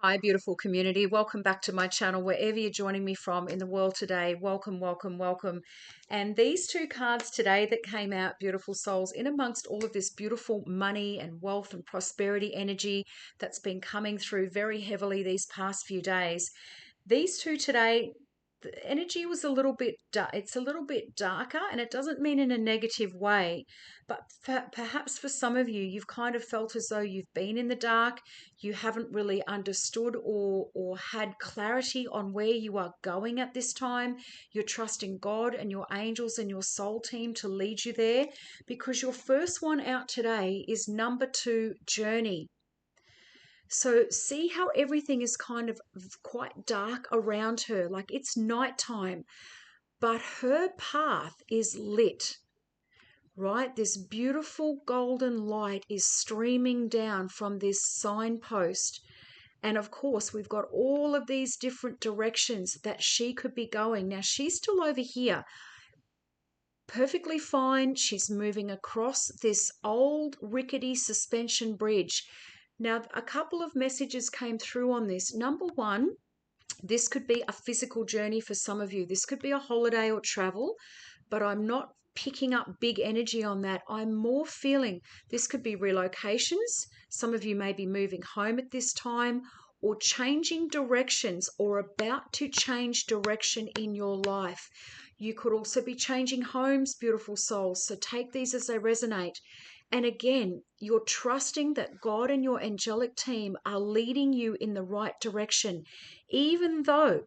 Hi, beautiful community. Welcome back to my channel, wherever you're joining me from in the world today. Welcome, welcome, welcome. And these two cards today that came out, beautiful souls, in amongst all of this beautiful money and wealth and prosperity energy that's been coming through very heavily these past few days. These two today, the energy was a little bit it's a little bit darker, and it doesn't mean in a negative way, but perhaps for some of you, you've kind of felt as though you've been in the dark. You haven't really understood or had clarity on where you are going at this time. You're trusting God and your angels and your soul team to lead you there, because your first one out today is number 2, journey. So see how everything is kind of quite dark around her, like it's nighttime, but her path is lit, right? This beautiful golden light is streaming down from this signpost. And of course, we've got all of these different directions that she could be going. Now, she's still over here, perfectly fine. She's moving across this old rickety suspension bridge. Now, a couple of messages came through on this. Number one, this could be a physical journey for some of you. This could be a holiday or travel, but I'm not picking up big energy on that. I'm more feeling this could be relocations. Some of you may be moving home at this time, or changing directions, or about to change direction in your life. You could also be changing homes, beautiful souls. So take these as they resonate. And again, you're trusting that God and your angelic team are leading you in the right direction, even though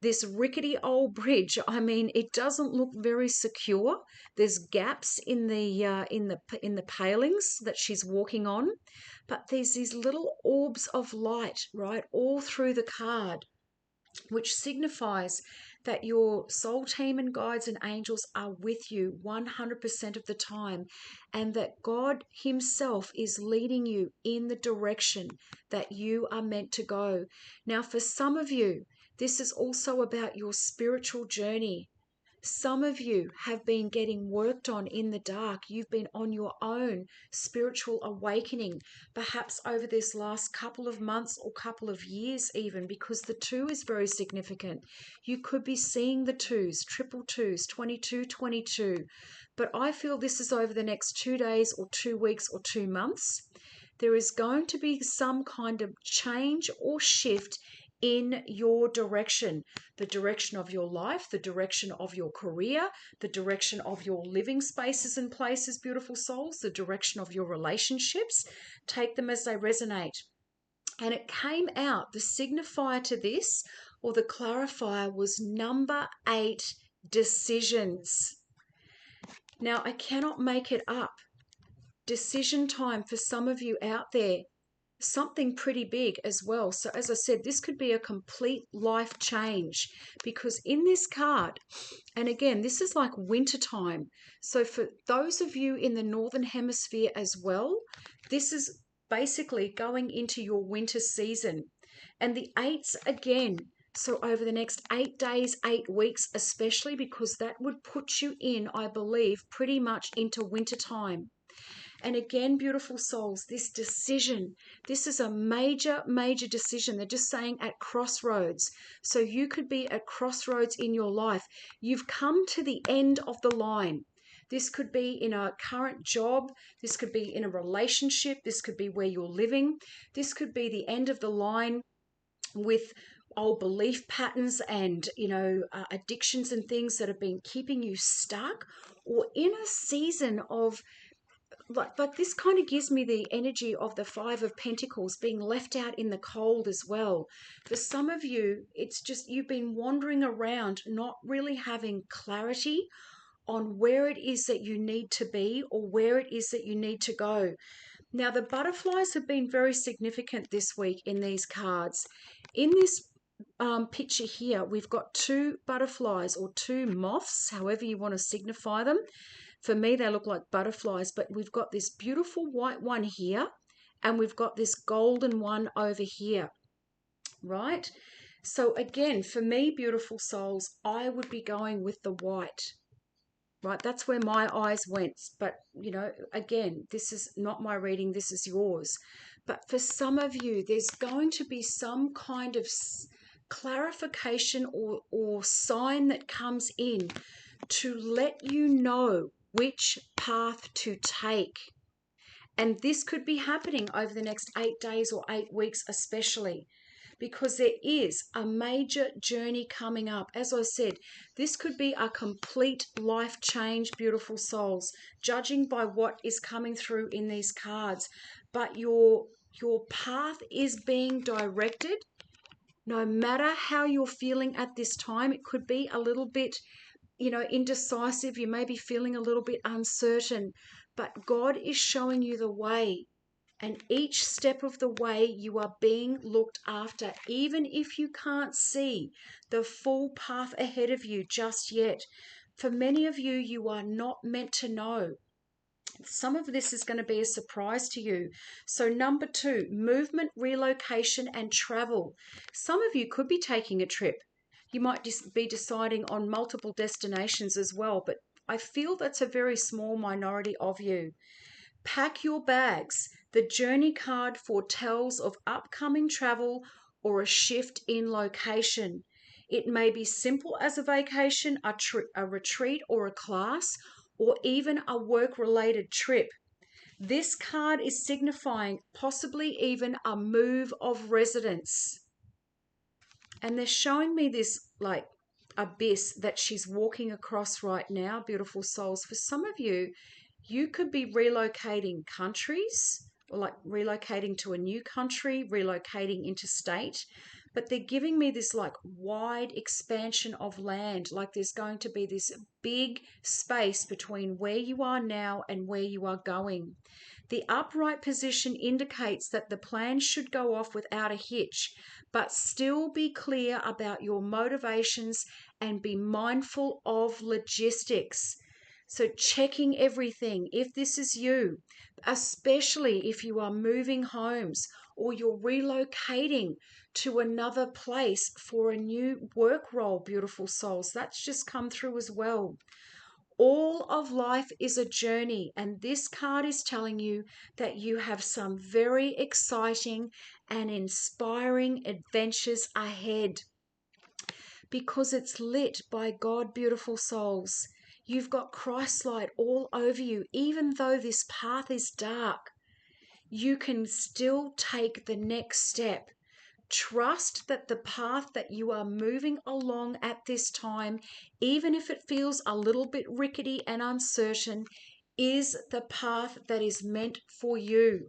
this rickety old bridge, I mean, it doesn't look very secure. There's gaps in the palings that she's walking on, but there's these little orbs of light, right, all through the card, which signifies that your soul team and guides and angels are with you 100% of the time, and that God Himself is leading you in the direction that you are meant to go. Now, for some of you, this is also about your spiritual journey. Some of you have been getting worked on in the dark. You've been on your own spiritual awakening, perhaps over this last couple of months or couple of years, even, because the 2 is very significant. You could be seeing the 2s, triple 2s, 22, 22. But I feel this is over the next 2 days or 2 weeks or 2 months. There is going to be some kind of change or shift in your direction, the direction of your life, the direction of your career, the direction of your living spaces and places, beautiful souls, the direction of your relationships. Take them as they resonate. And it came out, the signifier to this, or the clarifier, was number 8, decisions. Now, I cannot make it up. Decision time for some of you out there, something pretty big as well. So as I said, this could be a complete life change, because in this card, and again, this is like winter time. So for those of you in the northern hemisphere as well, this is basically going into your winter season. And the 8s again, so over the next 8 days, 8 weeks, especially, because that would put you in, I believe, pretty much into winter time. And again, beautiful souls, this decision, this is a major, major decision. They're just saying at crossroads. So you could be at crossroads in your life. You've come to the end of the line. This could be in a current job. This could be in a relationship. This could be where you're living. This could be the end of the line with old belief patterns and, addictions and things that have been keeping you stuck, or in a season of, but this kind of gives me the energy of the 5 of Pentacles, being left out in the cold as well. For some of you, it's just you've been wandering around, not really having clarity on where it is that you need to be or where it is that you need to go. Now, the butterflies have been very significant this week in these cards. In this picture here, we've got 2 butterflies, or 2 moths, however you want to signify them. For me, they look like butterflies, but we've got this beautiful white one here, and we've got this golden one over here, right? So again, for me, beautiful souls, I would be going with the white, right? That's where my eyes went. But, again, this is not my reading, this is yours. But for some of you, there's going to be some kind of clarification or sign that comes in to let you know which path to take. And this could be happening over the next 8 days or 8 weeks, especially because there is a major journey coming up. As I said, this could be a complete life change, beautiful souls, judging by what is coming through in these cards. But your path is being directed. No matter how you're feeling at this time, it could be a little bit, indecisive. You may be feeling a little bit uncertain, but God is showing you the way. And each step of the way, you are being looked after, even if you can't see the full path ahead of you just yet. For many of you, you are not meant to know. Some of this is going to be a surprise to you. So number 2, movement, relocation, and travel. Some of you could be taking a trip. You might just be deciding on multiple destinations as well, but I feel that's a very small minority of you. Pack your bags. The journey card foretells of upcoming travel or a shift in location. It may be simple as a vacation, a retreat, or a class, or even a work-related trip. This card is signifying possibly even a move of residence. And they're showing me this like abyss that she's walking across right now, beautiful souls. For some of you, you could be relocating countries, or like relocating to a new country, relocating interstate, but they're giving me this like wide expansion of land, like there's going to be this big space between where you are now and where you are going. The upright position indicates that the plan should go off without a hitch, but still be clear about your motivations and be mindful of logistics. So checking everything, if this is you, especially if you are moving homes or you're relocating to another place for a new work role, beautiful souls, that's just come through as well. All of life is a journey, and this card is telling you that you have some very exciting and inspiring adventures ahead because it's lit by God, beautiful souls. You've got Christ light all over you. Even though this path is dark, you can still take the next step. Trust that the path that you are moving along at this time, even if it feels a little bit rickety and uncertain, is the path that is meant for you.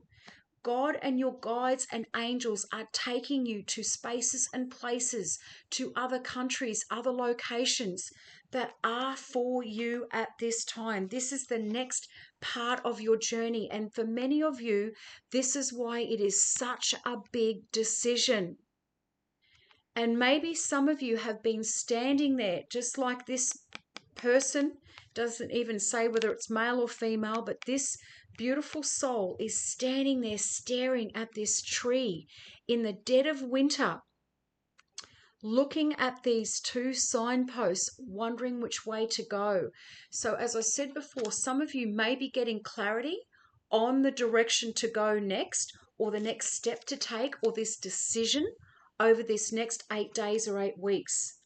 God and your guides and angels are taking you to spaces and places, to other countries, other locations that are for you at this time. This is the next part of your journey. And for many of you, this is why it is such a big decision. And maybe some of you have been standing there just like this person, doesn't even say whether it's male or female, but this beautiful soul is standing there staring at this tree in the dead of winter, looking at these 2 signposts, wondering which way to go. So as I said before, some of you may be getting clarity on the direction to go next, or the next step to take, or this decision over this next 8 days or 8 weeks.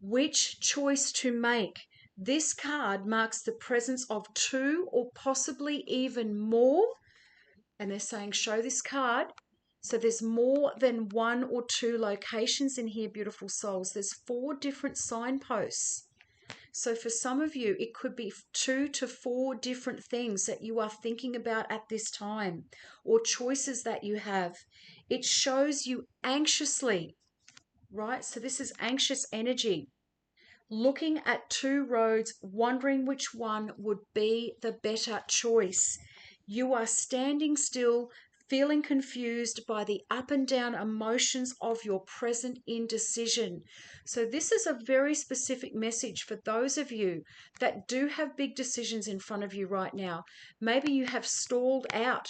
Which choice to make? This card marks the presence of 2 or possibly even more. And they're saying, show this card. So there's more than 1 or 2 locations in here, beautiful souls. There's 4 different signposts. So for some of you, it could be 2 to 4 different things that you are thinking about at this time, or choices that you have. It shows you anxiously, right? So this is anxious energy. Looking at 2 roads, wondering which one would be the better choice. You are standing still, feeling confused by the up and down emotions of your present indecision. So this is a very specific message for those of you that do have big decisions in front of you right now. Maybe you have stalled out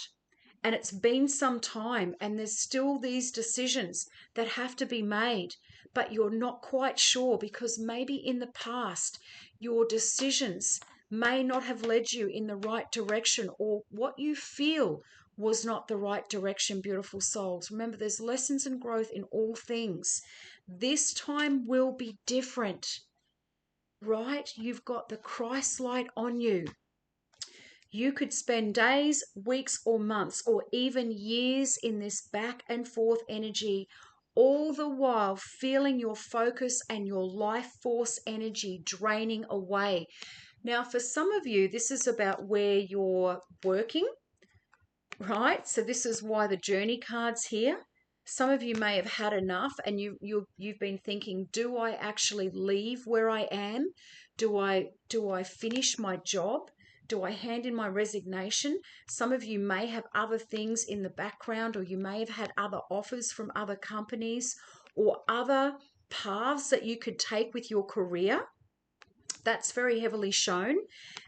and it's been some time and there's still these decisions that have to be made, but you're not quite sure because maybe in the past your decisions may not have led you in the right direction, or what you feel was not the right direction, beautiful souls. Remember, there's lessons and growth in all things. This time will be different, right? You've got the Christ light on you. You could spend days, weeks, or months, or even years in this back and forth energy, all the while feeling your focus and your life force energy draining away. Now, for some of you, this is about where you're working, right? So this is why the journey card's here. Some of you may have had enough, and you've been thinking, do I actually leave where I am? Do I finish my job? Do I hand in my resignation? Some of you may have other things in the background, or you may have had other offers from other companies or other paths that you could take with your career. That's very heavily shown.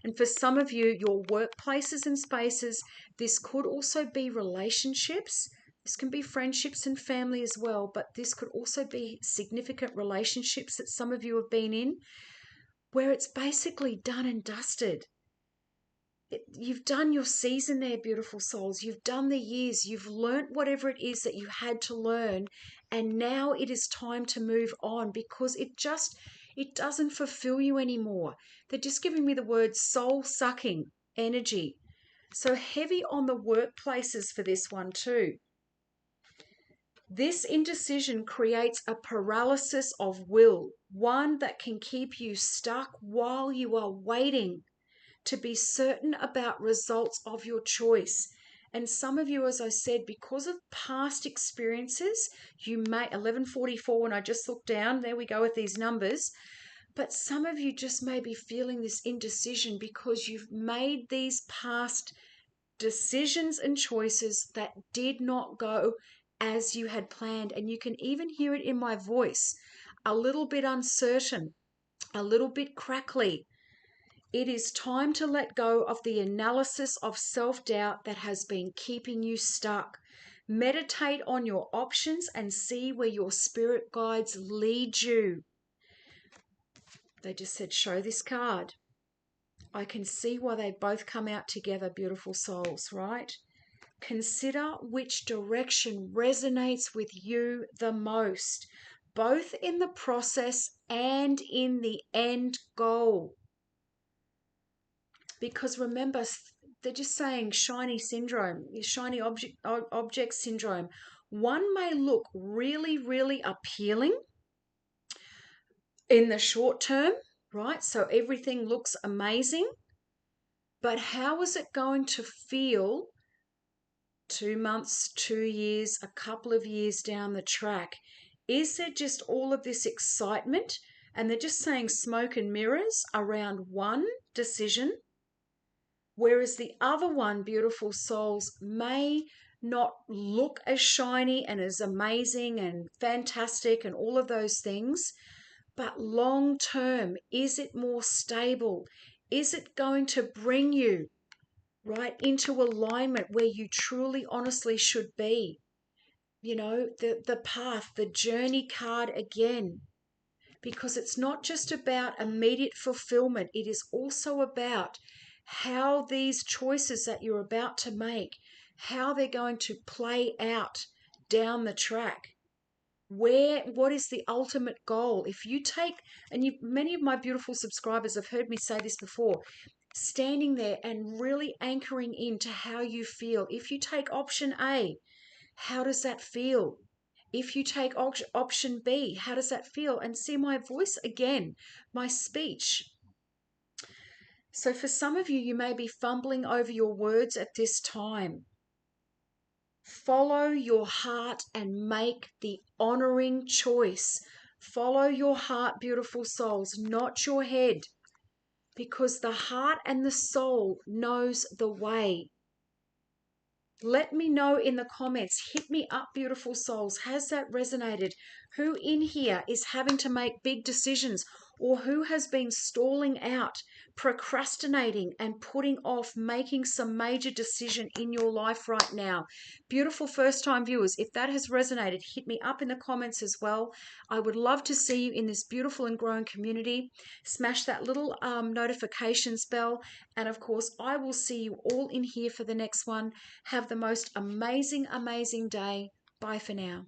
And for some of you, your workplaces and spaces, this could also be relationships. This can be friendships and family as well, but this could also be significant relationships that some of you have been in, where it's basically done and dusted. You've done your season there, beautiful souls. You've done the years. You've learnt whatever it is that you had to learn. And now it is time to move on, because it doesn't fulfill you anymore. They're just giving me the word soul-sucking energy. So heavy on the workplaces for this one too. This indecision creates a paralysis of will, one that can keep you stuck while you are waiting to be certain about results of your choice. And some of you, as I said, because of past experiences, you may, 1144 when I just looked down, there we go with these numbers, but some of you just may be feeling this indecision because you've made these past decisions and choices that did not go as you had planned. And you can even hear it in my voice, a little bit uncertain, a little bit crackly. It is time to let go of the analysis of self-doubt that has been keeping you stuck. Meditate on your options and see where your spirit guides lead you. They just said, show this card. I can see why they both come out together, beautiful souls, right? Consider which direction resonates with you the most, both in the process and in the end goal. Because remember, they're just saying shiny syndrome, shiny object syndrome. One may look really, really appealing in the short term, right? So everything looks amazing. But how is it going to feel 2 months, 2 years, a couple of years down the track? Is there just all of this excitement? And they're just saying smoke and mirrors around one decision, whereas the other one, beautiful souls, may not look as shiny and as amazing and fantastic and all of those things, but long term, is it more stable? Is it going to bring you right into alignment where you truly, honestly should be? You know, the path, the journey card again. Because it's not just about immediate fulfillment. It is also about how these choices that you're about to make, how they're going to play out down the track. What is the ultimate goal? If you take, and many of my beautiful subscribers have heard me say this before, standing there and really anchoring into how you feel. If you take option A, how does that feel? If you take option B, how does that feel? And see my voice again, my speech. So for some of you, you may be fumbling over your words at this time. Follow your heart and make the honoring choice. Follow your heart, beautiful souls, not your head, because the heart and the soul knows the way. Let me know in the comments. Hit me up, beautiful souls. Has that resonated? Who in here is having to make big decisions or who has been stalling out, procrastinating, and putting off making some major decision in your life right now. Beautiful first time viewers, if that has resonated, hit me up in the comments as well. I would love to see you in this beautiful and growing community. Smash that little notifications bell, and of course I will see you all in here for the next one. Have the most amazing day. Bye for now.